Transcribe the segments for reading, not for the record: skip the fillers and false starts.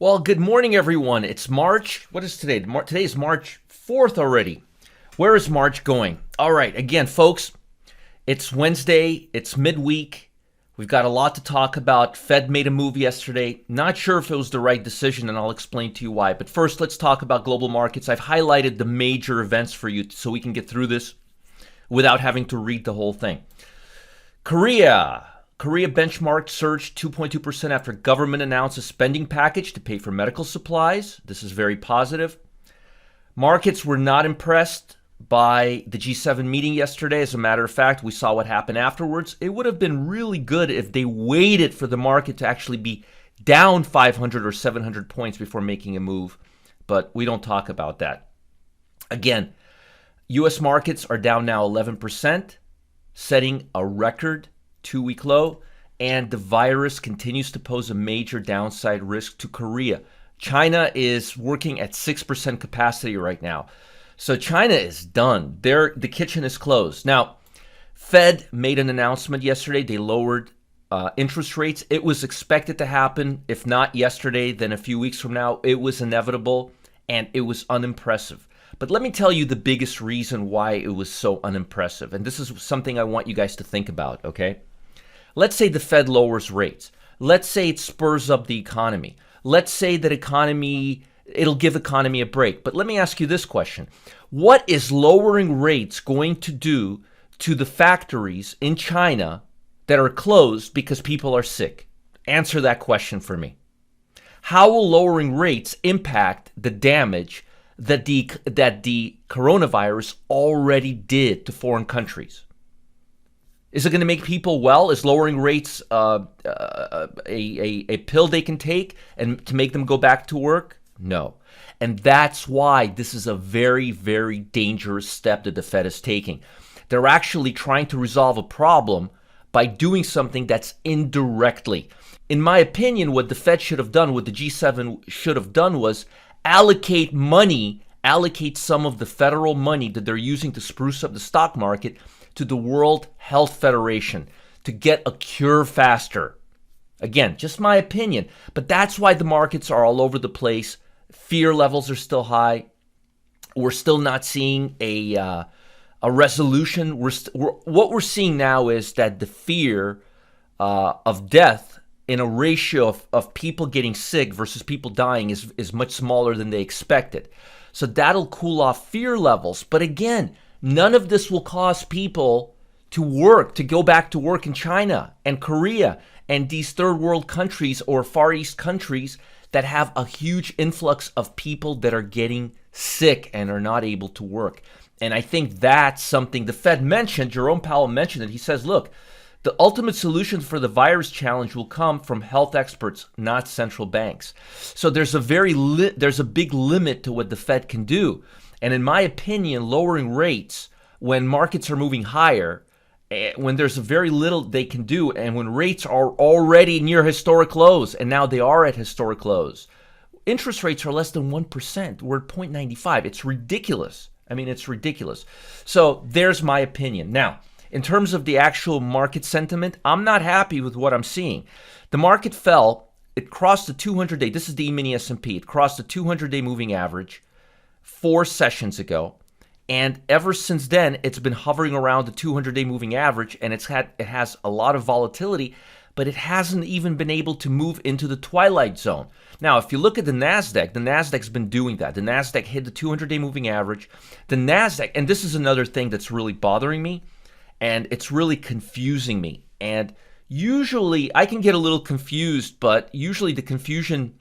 Well, good morning, everyone. It's March. What is today? Today is March 4th already. Where is March going? All right. Again, folks, it's Wednesday. It's midweek. We've got a lot to talk about. Fed made a move yesterday. Not sure if it was the right decision, and I'll explain to you why. But first, let's talk about global markets. I've highlighted the major events for you so we can get through this without having to read the whole thing. Korea benchmark surged 2.2% after government announced a spending package to pay for medical supplies. This is very positive. Markets were not impressed by the G7 meeting yesterday. As a matter of fact, we saw what happened afterwards. It would have been really good if they waited for the market to actually be down 500 or 700 points before making a move, but we don't talk about that. Again, U.S. markets are down now 11%, setting a record 2-week low, and the virus continues to pose a major downside risk to Korea. China is working at 6% capacity right now. So China is done. The kitchen is closed. Now, Fed made an announcement yesterday. They lowered interest rates. It was expected to happen. If not yesterday, then a few weeks from now. It was inevitable, and it was unimpressive. But let me tell you the biggest reason why it was so unimpressive. And this is something I want you guys to think about, okay? Let's say the Fed lowers rates. Let's say it spurs up the economy. Let's say that it'll give economy a break. But let me ask you this question. What is lowering rates going to do to the factories in China that are closed because people are sick? Answer that question for me. How will lowering rates impact the damage that the coronavirus already did to foreign countries? Is it going to make people well? Is lowering rates a pill they can take and to make them go back to work? No. And that's why this is a very, very dangerous step that the Fed is taking. They're actually trying to resolve a problem by doing something that's indirectly. In my opinion, what the Fed should have done, what the G7 should have done was allocate some of the federal money that they're using to spruce up the stock market to the World Health Federation to get a cure faster. Again, just my opinion, but that's why the markets are all over the place. Fear levels are still high. We're still not seeing a resolution. What we're seeing now is that the fear of death in a ratio of people getting sick versus people dying is much smaller than they expected. So that'll cool off fear levels. But again, none of this will cause people to go back to work in China and Korea and these third world countries or Far East countries that have a huge influx of people that are getting sick and are not able to work. And I think that's something the Fed mentioned. Jerome Powell mentioned it. He says, look, the ultimate solution for the virus challenge will come from health experts, not central banks. So there's a big limit to what the Fed can do. And in my opinion, lowering rates when markets are moving higher, when there's very little they can do, and when rates are already near historic lows, and now they are at historic lows, interest rates are less than 1%. We're at 0.95. It's ridiculous. I mean, it's ridiculous. So there's my opinion. Now, in terms of the actual market sentiment, I'm not happy with what I'm seeing. The market fell. It crossed the 200-day. This is the E-mini S&P. It crossed the 200-day moving average 4 sessions ago. And ever since then, it's been hovering around the 200-day moving average, and it has a lot of volatility, but it hasn't even been able to move into the twilight zone. Now, if you look at the NASDAQ's been doing that. The NASDAQ hit the 200-day moving average. The NASDAQ, and this is another thing that's really bothering me, and it's really confusing me. And usually, I can get a little confused, but usually the confusion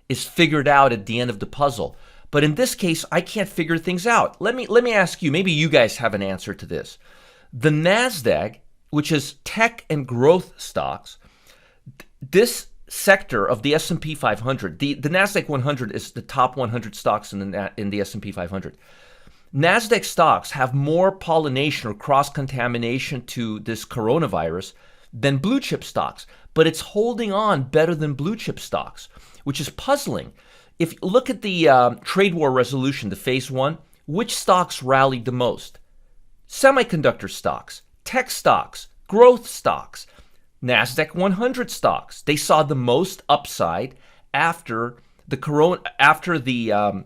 is figured out at the end of the puzzle. But in this case, I can't figure things out. Let me ask you, maybe you guys have an answer to this. The NASDAQ, which is tech and growth stocks, this sector of the S&P 500, the NASDAQ 100 is the top 100 stocks in the S&P 500. NASDAQ stocks have more pollination or cross-contamination to this coronavirus than blue chip stocks, but it's holding on better than blue chip stocks, which is puzzling. If you look at the trade war resolution, the phase 1, which stocks rallied the most? Semiconductor stocks, tech stocks, growth stocks, NASDAQ 100 stocks. They saw the most upside after the corona after the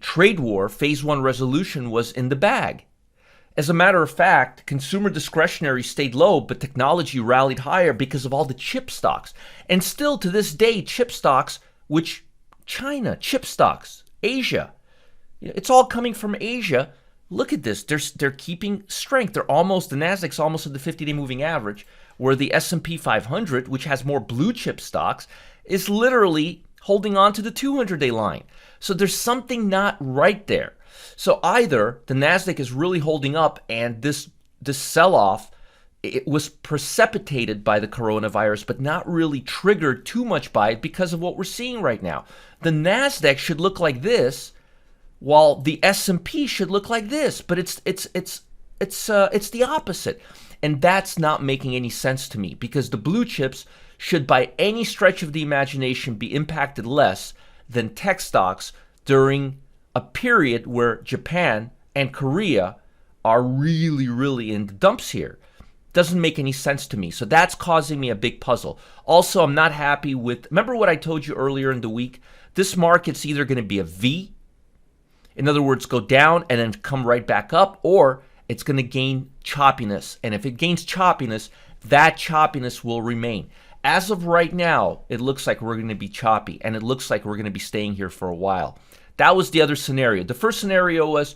trade war, phase one resolution was in the bag. As a matter of fact, consumer discretionary stayed low, but technology rallied higher because of all the chip stocks. And still to this day, chip stocks, which China, chip stocks, Asia, it's all coming from Asia. Look at this. They're keeping strength. The NASDAQ's almost at the 50-day moving average, where the S&P 500, which has more blue chip stocks, is literally holding on to the 200-day line. So there's something not right there. So either the NASDAQ is really holding up and this sell-off, it was precipitated by the coronavirus, but not really triggered too much by it because of what we're seeing right now. The NASDAQ should look like this, while the S&P should look like this, but it's the opposite. And that's not making any sense to me, because the blue chips should by any stretch of the imagination be impacted less than tech stocks during a period where Japan and Korea are really, really in the dumps here. Doesn't make any sense to me. So that's causing me a big puzzle. Also, I'm not happy with, remember what I told you earlier in the week? This market's either going to be a V, in other words, go down and then come right back up, or it's going to gain choppiness. And if it gains choppiness, that choppiness will remain. As of right now, it looks like we're going to be choppy, and it looks like we're going to be staying here for a while. That was the other scenario. The first scenario was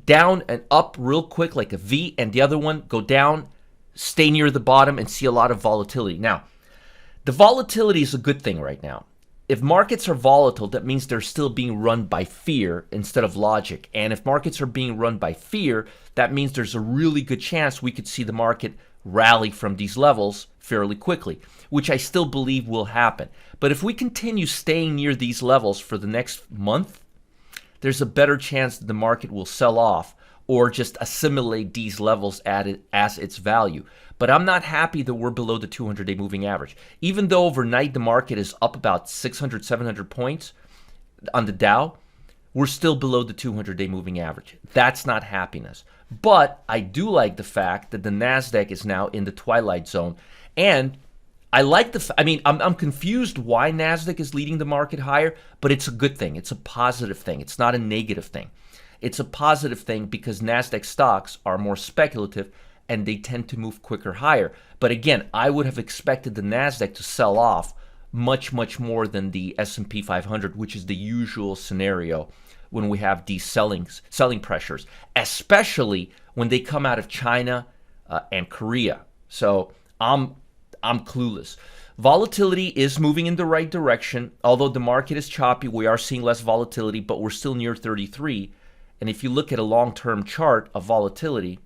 down and up real quick like a V, and the other one, go down, stay near the bottom, and see a lot of volatility. Now, the volatility is a good thing right now. If markets are volatile, that means they're still being run by fear instead of logic. And if markets are being run by fear, that means there's a really good chance we could see the market rally from these levels fairly quickly, which I still believe will happen. But if we continue staying near these levels for the next month, there's a better chance that the market will sell off or just assimilate these levels at it as its value. But I'm not happy that we're below the 200-day moving average. Even though overnight the market is up about 600, 700 points on the Dow, we're still below the 200-day moving average. That's not happiness. But I do like the fact that the NASDAQ is now in the twilight zone. And I like I'm confused why NASDAQ is leading the market higher, but it's a good thing. It's a positive thing. It's not a negative thing. It's a positive thing because NASDAQ stocks are more speculative and they tend to move quicker higher. But again, I would have expected the NASDAQ to sell off much, much more than the S&P 500, which is the usual scenario when we have these selling pressures, especially when they come out of China and Korea. So I'm clueless. Volatility is moving in the right direction. Although the market is choppy, we are seeing less volatility, but we're still near 33. And if you look at a long-term chart of volatility,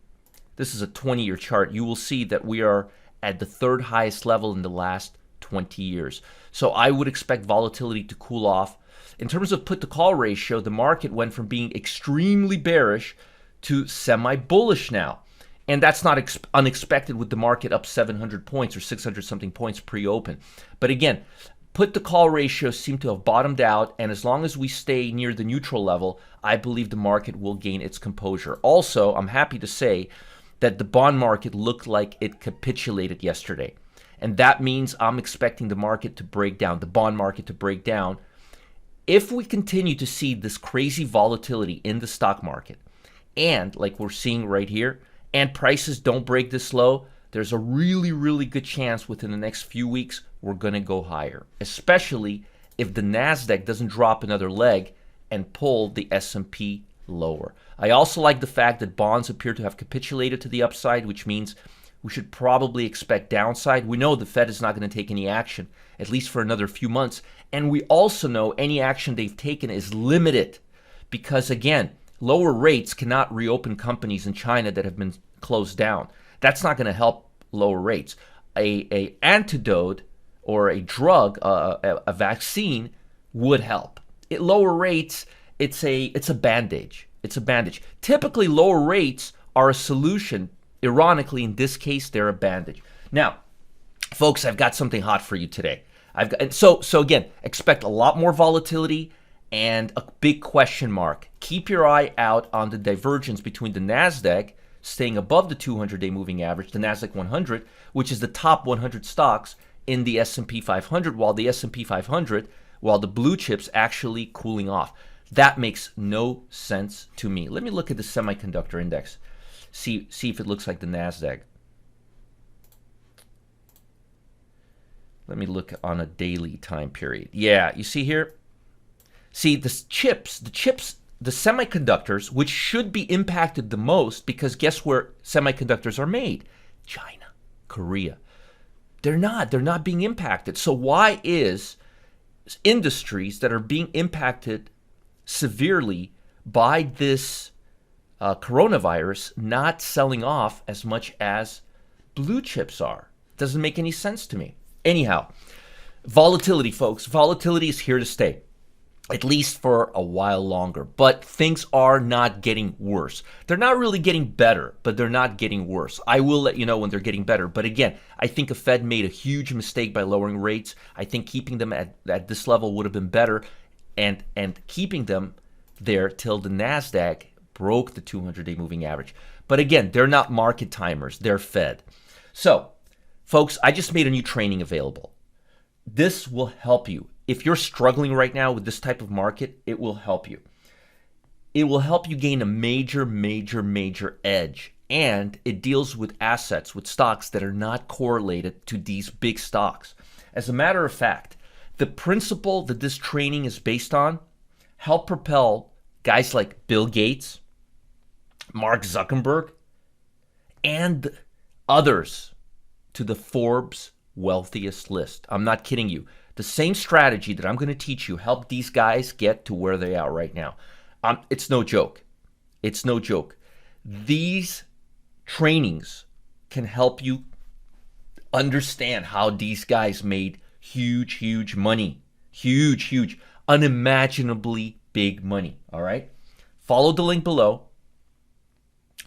this is a 20-year chart, you will see that we are at the third highest level in the last 20 years. So I would expect volatility to cool off. In terms of put-to-call ratio, the market went from being extremely bearish to semi-bullish now. And that's not unexpected with the market up 700 points or 600-something points pre-open. But again, put-to-call ratios seem to have bottomed out, and as long as we stay near the neutral level, I believe the market will gain its composure. Also, I'm happy to say that the bond market looked like it capitulated yesterday. And that means I'm expecting the market to break down, the bond market to break down. If we continue to see this crazy volatility in the stock market, and like we're seeing right here, and prices don't break this low, there's a really, really good chance within the next few weeks we're going to go higher, especially if the NASDAQ doesn't drop another leg and pull the S&P lower. I also like the fact that bonds appear to have capitulated to the upside, which means we should probably expect downside. We know the Fed is not going to take any action, at least for another few months. And we also know any action they've taken is limited because, again, lower rates cannot reopen companies in China that have been closed down. That's not going to help lower rates. A antidote or a drug, a vaccine would help. Lower rates, it's a bandage. It's a bandage. Typically, lower rates are a solution. Ironically, in this case, they're a bandage. Now, folks, I've got something hot for you today. So again, expect a lot more volatility and a big question mark. Keep your eye out on the divergence between the NASDAQ staying above the 200-day moving average, the NASDAQ 100, which is the top 100 stocks in the S&P 500 while the S&P 500, while the blue chips actually cooling off. That makes no sense to me. Let me look at the semiconductor index. See if it looks like the NASDAQ. Let me look on a daily time period. Yeah, you see here? See, the semiconductors, which should be impacted the most, because guess where semiconductors are made? China, Korea. They're not being impacted. So why is industries that are being impacted severely by this coronavirus not selling off as much as blue chips are? Doesn't make any sense to me. Anyhow, volatility, folks. Volatility is here to stay, at least for a while longer. But things are not getting worse. They're not really getting better, but they're not getting worse. I will let you know when they're getting better. But again, I think a Fed made a huge mistake by lowering rates. I think keeping them at this level would have been better, and keeping them there till the NASDAQ broke the 200-day moving average. But again, they're not market timers. They're Fed. So, folks, I just made a new training available. This will help you. If you're struggling right now with this type of market, it will help you. It will help you gain a major edge. And it deals with assets, with stocks that are not correlated to these big stocks. As a matter of fact, the principle that this training is based on help propel guys like Bill Gates, Mark Zuckerberg, and others to the Forbes wealthiest list. I'm not kidding you. The same strategy that I'm going to teach you helped these guys get to where they are right now. It's no joke. It's no joke. These trainings can help you understand how these guys made huge money. Huge, unimaginably big money. All right? Follow the link below.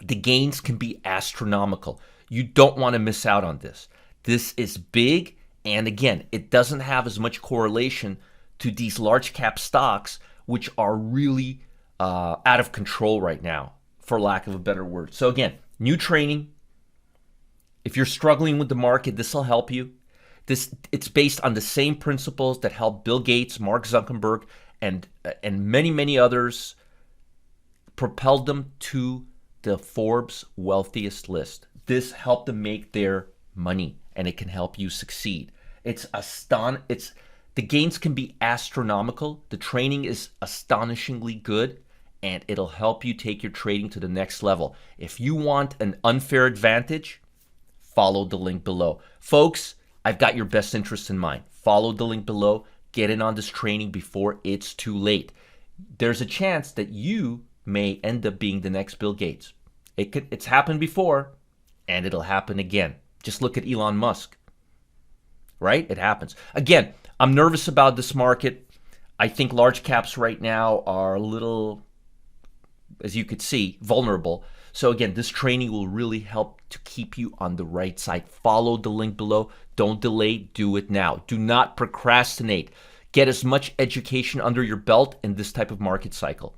The gains can be astronomical. You don't want to miss out on this. This is big, and again, it doesn't have as much correlation to these large cap stocks, which are really out of control right now, for lack of a better word. So again, new training. If you're struggling with the market, this will help you. It's based on the same principles that helped Bill Gates, Mark Zuckerberg, and many others, propelled them to the Forbes wealthiest list. This helped them make their money, and it can help you succeed. The gains can be astronomical. The training is astonishingly good, and it'll help you take your trading to the next level. If you want an unfair advantage, follow the link below. Folks, I've got your best interest in mind. Follow the link below. Get in on this training before it's too late. There's a chance that you may end up being the next Bill Gates. It's happened before, and it'll happen again. Just look at Elon Musk, right? It happens. Again, I'm nervous about this market. I think large caps right now are a little, as you could see, vulnerable. So again, this training will really help to keep you on the right side. Follow the link below. Don't delay. Do it now. Do not procrastinate. Get as much education under your belt in this type of market cycle.